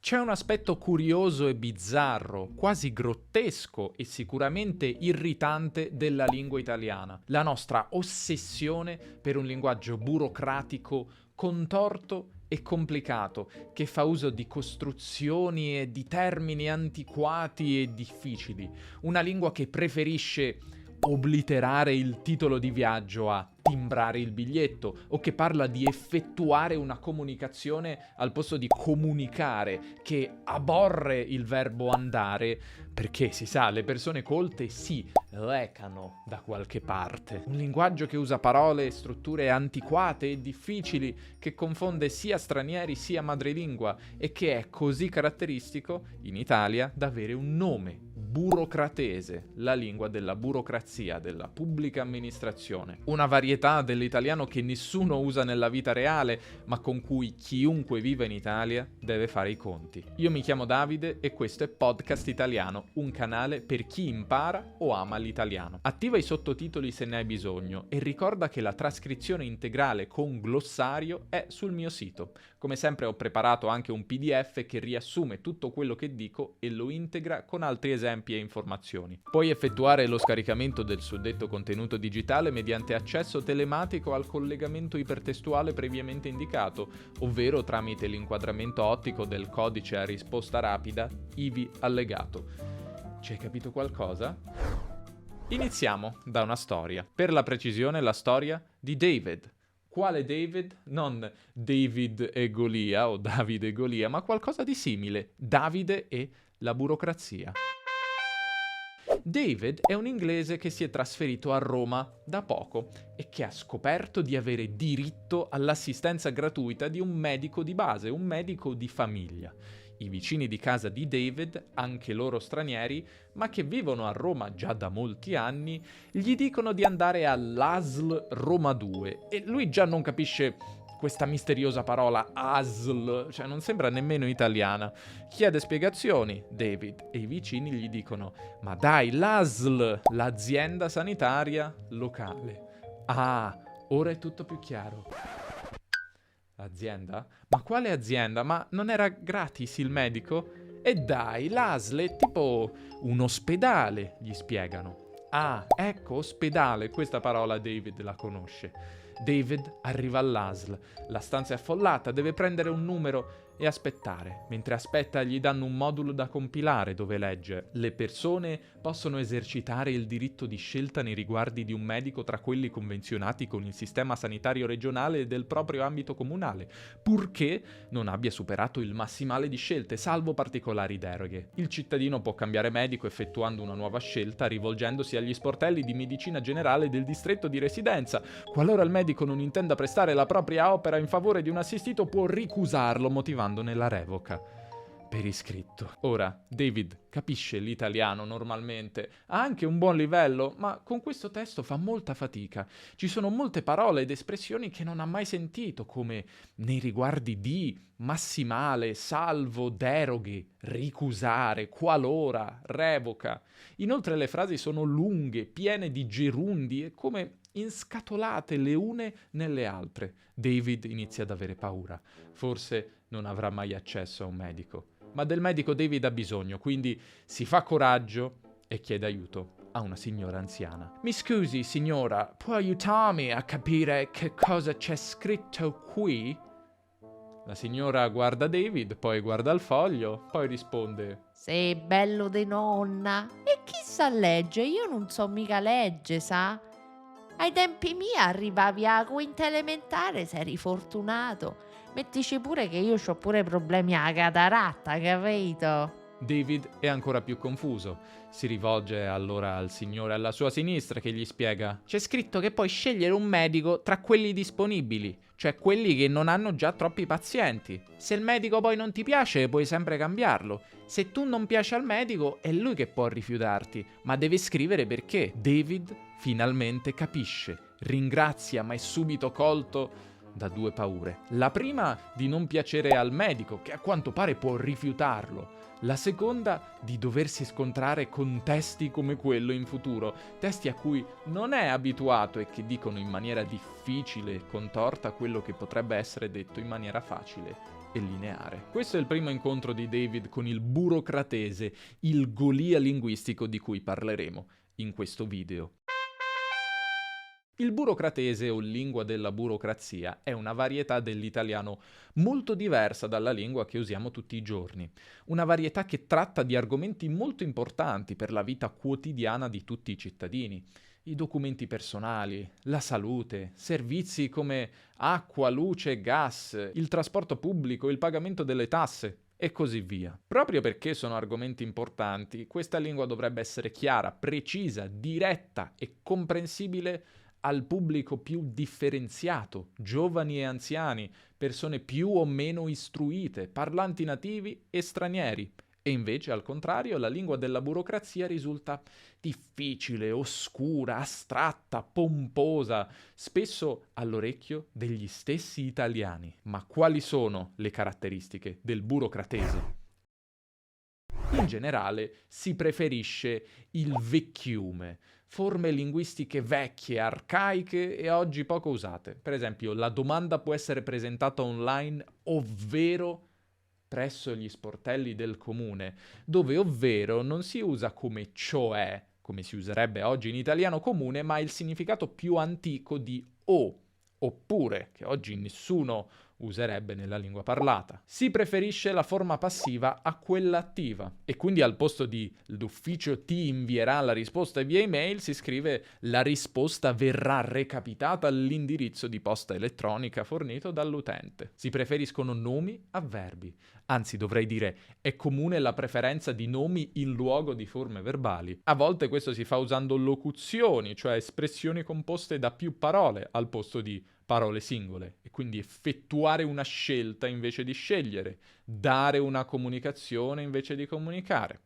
C'è un aspetto curioso e bizzarro, quasi grottesco e sicuramente irritante della lingua italiana, la nostra ossessione per un linguaggio burocratico, contorto e complicato, che fa uso di costruzioni e di termini antiquati e difficili, una lingua che preferisce obliterare il titolo di viaggio a timbrare il biglietto, o che parla di effettuare una comunicazione al posto di comunicare, che aborre il verbo andare, perché si sa, le persone colte si recano da qualche parte. Un linguaggio che usa parole e strutture antiquate e difficili, che confonde sia stranieri sia madrelingua, e che è così caratteristico in Italia da avere un nome: burocratese, la lingua della burocrazia, della pubblica amministrazione. Una varietà dell'italiano che nessuno usa nella vita reale, ma con cui chiunque viva in Italia deve fare i conti. Io mi chiamo Davide e questo è Podcast Italiano, un canale per chi impara o ama l'italiano. Attiva i sottotitoli se ne hai bisogno e ricorda che la trascrizione integrale con glossario è sul mio sito. Come sempre ho preparato anche un PDF che riassume tutto quello che dico e lo integra con altri esempi e informazioni. Puoi effettuare lo scaricamento del suddetto contenuto digitale mediante accesso telematico al collegamento ipertestuale previamente indicato, ovvero tramite l'inquadramento ottico del codice a risposta rapida ivi allegato. Ci hai capito qualcosa? Iniziamo da una storia. Per la precisione, la storia di David. Quale David? Non David e Golia o Davide e Golia, ma qualcosa di simile. Davide e la burocrazia. David è un inglese che si è trasferito a Roma da poco e che ha scoperto di avere diritto all'assistenza gratuita di un medico di base, un medico di famiglia. I vicini di casa di David, anche loro stranieri, ma che vivono a Roma già da molti anni, gli dicono di andare all'ASL Roma 2 e lui già non capisce questa misteriosa parola ASL, cioè non sembra nemmeno italiana. Chiede spiegazioni, David, e i vicini gli dicono: ma dai, l'ASL, l'azienda sanitaria locale. Ah, ora è tutto più chiaro. Azienda? Ma quale azienda? Ma non era gratis il medico? E dai, l'ASL è tipo un ospedale, gli spiegano. Ah, ecco, ospedale, questa parola David la conosce. David arriva all'ASL, la stanza è affollata, deve prendere un numero e aspettare. Mentre aspetta gli danno un modulo da compilare dove legge: le persone possono esercitare il diritto di scelta nei riguardi di un medico tra quelli convenzionati con il sistema sanitario regionale e del proprio ambito comunale, purché non abbia superato il massimale di scelte, salvo particolari deroghe. Il cittadino può cambiare medico effettuando una nuova scelta rivolgendosi agli sportelli di medicina generale del distretto di residenza. Qualora il medico non intenda prestare la propria opera in favore di un assistito, può ricusarlo motivandone la revoca per iscritto. Ora, David capisce l'italiano normalmente, ha anche un buon livello, ma con questo testo fa molta fatica. Ci sono molte parole ed espressioni che non ha mai sentito, come nei riguardi di, massimale, salvo, deroghe, ricusare, qualora, revoca. Inoltre le frasi sono lunghe, piene di gerundi e come inscatolate le une nelle altre. David inizia ad avere paura. Forse non avrà mai accesso a un medico. Ma del medico David ha bisogno, quindi si fa coraggio e chiede aiuto a una signora anziana. Mi scusi, signora, può aiutarmi a capire che cosa c'è scritto qui? La signora guarda David, poi guarda il foglio, poi risponde: sei bello de nonna. E chi sa legge? Io non so mica legge, sa? Ai tempi miei arrivavi a quinta elementare, se eri fortunato. Mettici pure che io ho pure problemi alla cataratta, capito? David è ancora più confuso. Si rivolge allora al signore alla sua sinistra che gli spiega: c'è scritto che puoi scegliere un medico tra quelli disponibili, cioè quelli che non hanno già troppi pazienti. Se il medico poi non ti piace, puoi sempre cambiarlo. Se tu non piaci al medico, è lui che può rifiutarti, ma deve scrivere perché. David finalmente capisce, ringrazia, ma è subito colto da due paure. La prima di non piacere al medico, che a quanto pare può rifiutarlo. La seconda di doversi scontrare con testi come quello in futuro, testi a cui non è abituato e che dicono in maniera difficile e contorta quello che potrebbe essere detto in maniera facile e lineare. Questo è il primo incontro di David con il burocratese, il Golia linguistico di cui parleremo in questo video. Il burocratese o lingua della burocrazia è una varietà dell'italiano molto diversa dalla lingua che usiamo tutti i giorni. Una varietà che tratta di argomenti molto importanti per la vita quotidiana di tutti i cittadini. I documenti personali, la salute, servizi come acqua, luce e gas, il trasporto pubblico, il pagamento delle tasse e così via. Proprio perché sono argomenti importanti, questa lingua dovrebbe essere chiara, precisa, diretta e comprensibile al pubblico più differenziato, giovani e anziani, persone più o meno istruite, parlanti nativi e stranieri. E invece, al contrario, la lingua della burocrazia risulta difficile, oscura, astratta, pomposa, spesso all'orecchio degli stessi italiani. Ma quali sono le caratteristiche del burocratese? In generale si preferisce il vecchiume, forme linguistiche vecchie, arcaiche e oggi poco usate. Per esempio, la domanda può essere presentata online, ovvero presso gli sportelli del comune, dove ovvero non si usa come cioè, come si userebbe oggi in italiano comune, ma il significato più antico di o, oppure, che oggi nessuno userebbe nella lingua parlata. Si preferisce la forma passiva a quella attiva e quindi al posto di l'ufficio ti invierà la risposta via email si scrive la risposta verrà recapitata all'indirizzo di posta elettronica fornito dall'utente. Si preferiscono nomi a verbi. Anzi, dovrei dire, è comune la preferenza di nomi in luogo di forme verbali. A volte questo si fa usando locuzioni, cioè espressioni composte da più parole al posto di parole singole, e quindi effettuare una scelta invece di scegliere, dare una comunicazione invece di comunicare.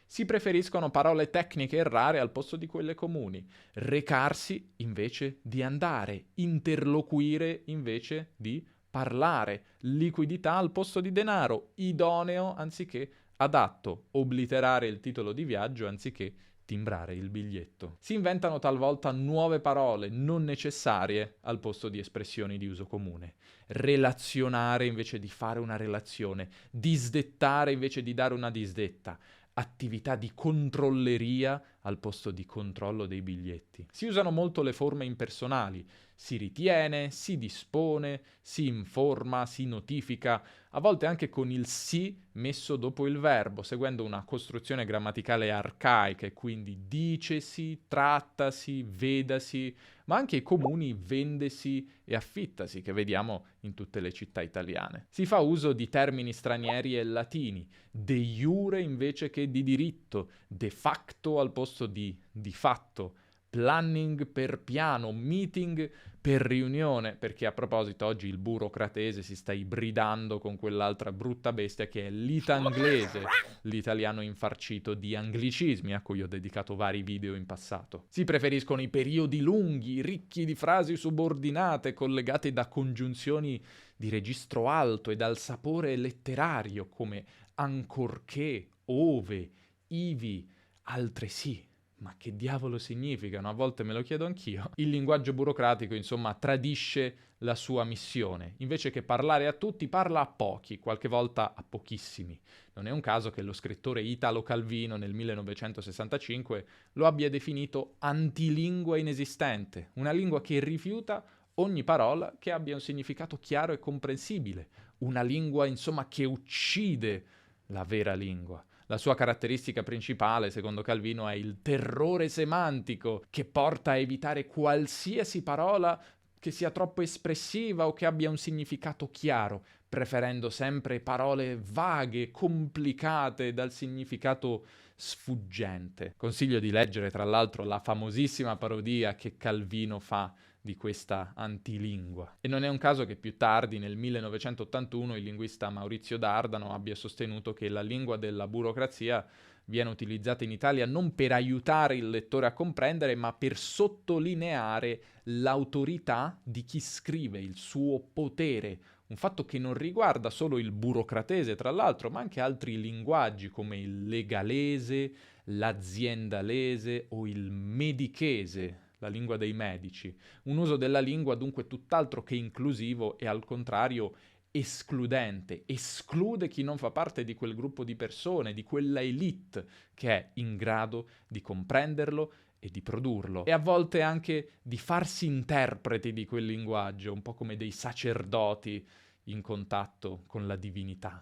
Si preferiscono parole tecniche e rare al posto di quelle comuni, recarsi invece di andare, interloquire invece di parlare, liquidità al posto di denaro, idoneo anziché adatto, obliterare il titolo di viaggio anziché timbrare il biglietto. Si inventano talvolta nuove parole non necessarie al posto di espressioni di uso comune. Relazionare invece di fare una relazione, disdettare invece di dare una disdetta, attività di controlleria al posto di controllo dei biglietti. Si usano molto le forme impersonali, si ritiene, si dispone, si informa, si notifica, a volte anche con il si messo dopo il verbo, seguendo una costruzione grammaticale arcaica e quindi dicesi, trattasi, vedasi, ma anche i comuni vendesi e affittasi che vediamo in tutte le città italiane. Si fa uso di termini stranieri e latini, de iure invece che di diritto, de facto al posto di fatto, planning per piano, meeting per riunione, perché a proposito oggi il burocratese si sta ibridando con quell'altra brutta bestia che è l'itanglese, l'italiano infarcito di anglicismi a cui ho dedicato vari video in passato. Si preferiscono i periodi lunghi, ricchi di frasi subordinate, collegate da congiunzioni di registro alto e dal sapore letterario come ancorché, ove, ivi, altresì. Ma che diavolo significano? A volte me lo chiedo anch'io. Il linguaggio burocratico, insomma, tradisce la sua missione. Invece che parlare a tutti, parla a pochi, qualche volta a pochissimi. Non è un caso che lo scrittore Italo Calvino nel 1965 lo abbia definito antilingua inesistente, una lingua che rifiuta ogni parola che abbia un significato chiaro e comprensibile, una lingua, insomma, che uccide la vera lingua. La sua caratteristica principale, secondo Calvino, è il terrore semantico, che porta a evitare qualsiasi parola che sia troppo espressiva o che abbia un significato chiaro, preferendo sempre parole vaghe, complicate, dal significato sfuggente. Consiglio di leggere, tra l'altro, la famosissima parodia che Calvino fa di questa antilingua. E non è un caso che più tardi, nel 1981, il linguista Maurizio Dardano abbia sostenuto che la lingua della burocrazia viene utilizzata in Italia non per aiutare il lettore a comprendere, ma per sottolineare l'autorità di chi scrive, il suo potere, un fatto che non riguarda solo il burocratese, tra l'altro, ma anche altri linguaggi come il legalese, l'aziendalese o il medichese, la lingua dei medici. Un uso della lingua dunque tutt'altro che inclusivo e al contrario escludente, esclude chi non fa parte di quel gruppo di persone, di quella elite che è in grado di comprenderlo e di produrlo, e a volte anche di farsi interpreti di quel linguaggio, un po' come dei sacerdoti in contatto con la divinità.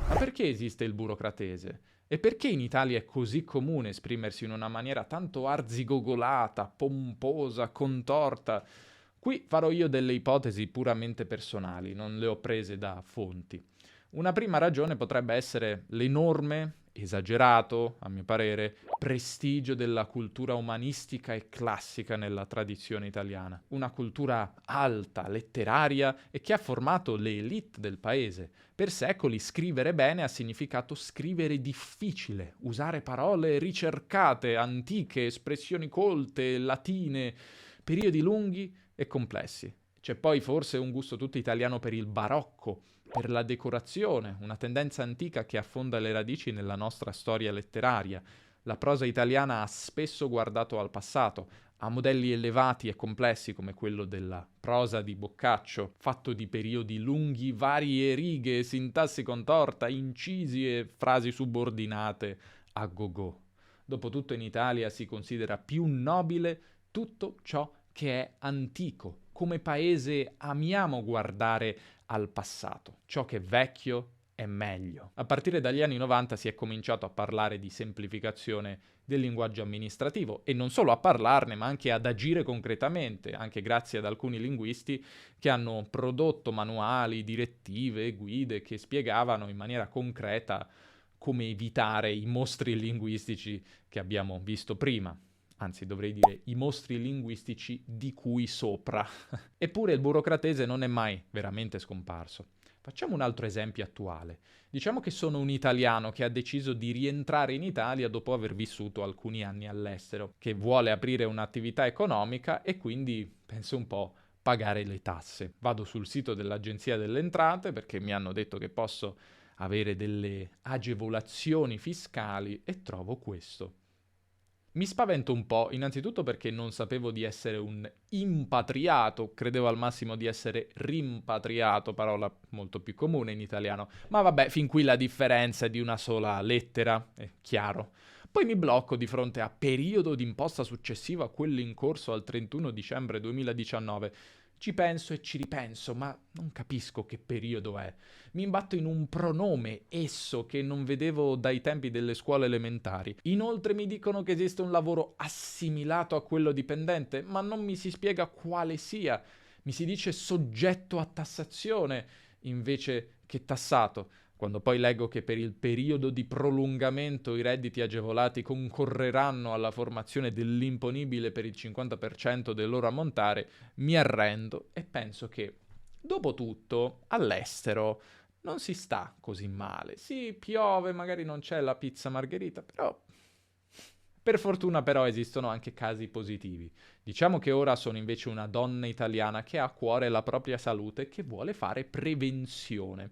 Ma perché esiste il burocratese? E perché in Italia è così comune esprimersi in una maniera tanto arzigogolata, pomposa, contorta? Qui farò io delle ipotesi puramente personali, non le ho prese da fonti. Una prima ragione potrebbe essere l'enorme, esagerato, a mio parere, prestigio della cultura umanistica e classica nella tradizione italiana. Una cultura alta, letteraria e che ha formato le élite del paese. Per secoli scrivere bene ha significato scrivere difficile, usare parole ricercate, antiche, espressioni colte, latine, periodi lunghi e complessi. C'è poi forse un gusto tutto italiano per il barocco, per la decorazione, una tendenza antica che affonda le radici nella nostra storia letteraria. La prosa italiana ha spesso guardato al passato, a modelli elevati e complessi come quello della prosa di Boccaccio, fatto di periodi lunghi, varie righe, sintassi contorta, incisi e frasi subordinate a go-go. Dopotutto in Italia si considera più nobile tutto ciò che è antico. Come paese amiamo guardare al passato. Ciò che è vecchio è meglio. A partire dagli anni 90 si è cominciato a parlare di semplificazione del linguaggio amministrativo e non solo a parlarne, ma anche ad agire concretamente, anche grazie ad alcuni linguisti che hanno prodotto manuali, direttive e guide che spiegavano in maniera concreta come evitare i mostri linguistici che abbiamo visto prima. Anzi, dovrei dire i mostri linguistici di cui sopra. Eppure il burocratese non è mai veramente scomparso. Facciamo un altro esempio attuale. Diciamo che sono un italiano che ha deciso di rientrare in Italia dopo aver vissuto alcuni anni all'estero, che vuole aprire un'attività economica e quindi, penso un po', pagare le tasse. Vado sul sito dell'Agenzia delle Entrate perché mi hanno detto che posso avere delle agevolazioni fiscali e trovo questo. Mi spavento un po', innanzitutto perché non sapevo di essere un impatriato, credevo al massimo di essere rimpatriato, parola molto più comune in italiano, ma vabbè, fin qui la differenza è di una sola lettera, è chiaro. Poi mi blocco di fronte a periodo d'imposta successivo a quello in corso al 31 dicembre 2019. Ci penso e ci ripenso, ma non capisco che periodo è. Mi imbatto in un pronome, esso, che non vedevo dai tempi delle scuole elementari. Inoltre mi dicono che esiste un lavoro assimilato a quello dipendente, ma non mi si spiega quale sia. Mi si dice soggetto a tassazione invece che tassato. Quando poi leggo che per il periodo di prolungamento i redditi agevolati concorreranno alla formazione dell'imponibile per il 50% del loro ammontare, mi arrendo e penso che, dopo tutto, all'estero non si sta così male. Sì, piove, magari non c'è la pizza margherita, però per fortuna però esistono anche casi positivi. Diciamo che ora sono invece una donna italiana che ha a cuore la propria salute e che vuole fare prevenzione.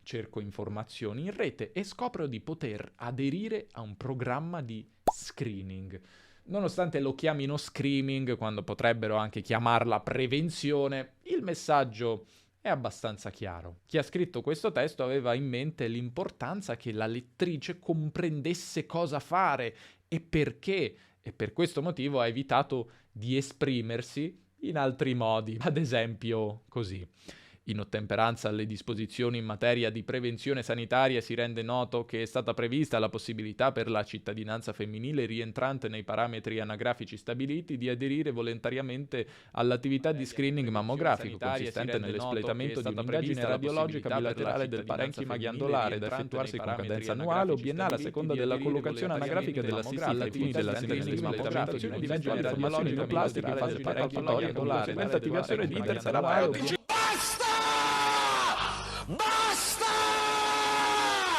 Cerco informazioni in rete e scopro di poter aderire a un programma di screening. Nonostante lo chiamino screening, quando potrebbero anche chiamarla prevenzione, il messaggio è abbastanza chiaro. Chi ha scritto questo testo aveva in mente l'importanza che la lettrice comprendesse cosa fare e perché, e per questo motivo ha evitato di esprimersi in altri modi, ad esempio così. In ottemperanza alle disposizioni in materia di prevenzione sanitaria si rende noto che è stata prevista la possibilità per la cittadinanza femminile rientrante nei parametri anagrafici stabiliti di aderire volontariamente all'attività di screening mammografico consistente nell'espletamento di un'indagine radiologica bilaterale del parenchima ghiandolare da effettuarsi con cadenza annuale o biennale a seconda della collocazione anagrafica dell'assistita ai fini della splementazione di un'eventuale informazione plastica in fase preparatoria con conseguente attivazione di iter sarà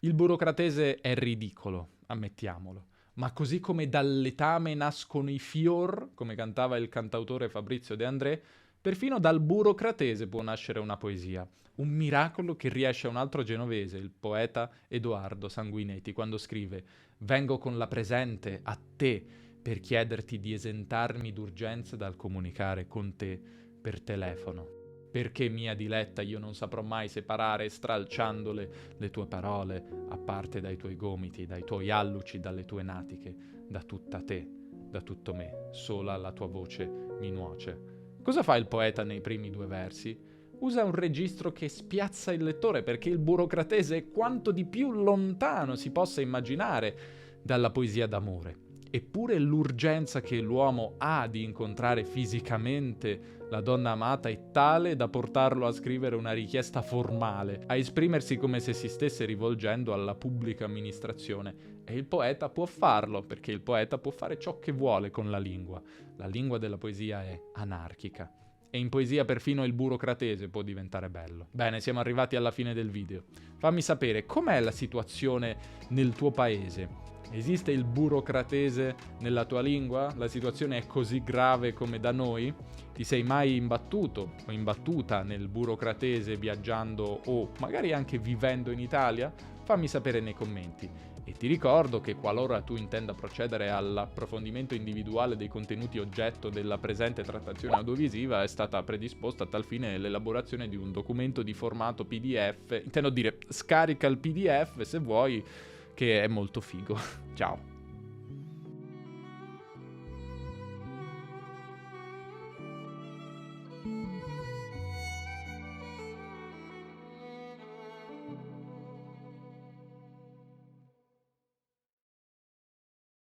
Il burocratese è ridicolo, ammettiamolo, ma così come dal letame nascono i fior, come cantava il cantautore Fabrizio De André, perfino dal burocratese può nascere una poesia. Un miracolo che riesce a un altro genovese, il poeta Edoardo Sanguinetti, quando scrive «Vengo con la presente a te per chiederti di esentarmi d'urgenza dal comunicare con te per telefono». Perché, mia diletta, io non saprò mai separare, stralciandole, le tue parole, a parte dai tuoi gomiti, dai tuoi alluci, dalle tue natiche, da tutta te, da tutto me, sola la tua voce mi nuoce. Cosa fa il poeta nei primi 2 versi? Usa un registro che spiazza il lettore, perché il burocratese è quanto di più lontano si possa immaginare dalla poesia d'amore. Eppure l'urgenza che l'uomo ha di incontrare fisicamente la donna amata è tale da portarlo a scrivere una richiesta formale, a esprimersi come se si stesse rivolgendo alla pubblica amministrazione. E il poeta può farlo, perché il poeta può fare ciò che vuole con la lingua. La lingua della poesia è anarchica. E in poesia perfino il burocratese può diventare bello. Bene, siamo arrivati alla fine del video. Fammi sapere, com'è la situazione nel tuo paese? Esiste il burocratese nella tua lingua? La situazione è così grave come da noi? Ti sei mai imbattuto o imbattuta nel burocratese viaggiando o magari anche vivendo in Italia? Fammi sapere nei commenti. E ti ricordo che qualora tu intenda procedere all'approfondimento individuale dei contenuti oggetto della presente trattazione audiovisiva, è stata predisposta a tal fine l'elaborazione di un documento di formato PDF, intendo dire scarica il PDF se vuoi, che è molto figo. Ciao!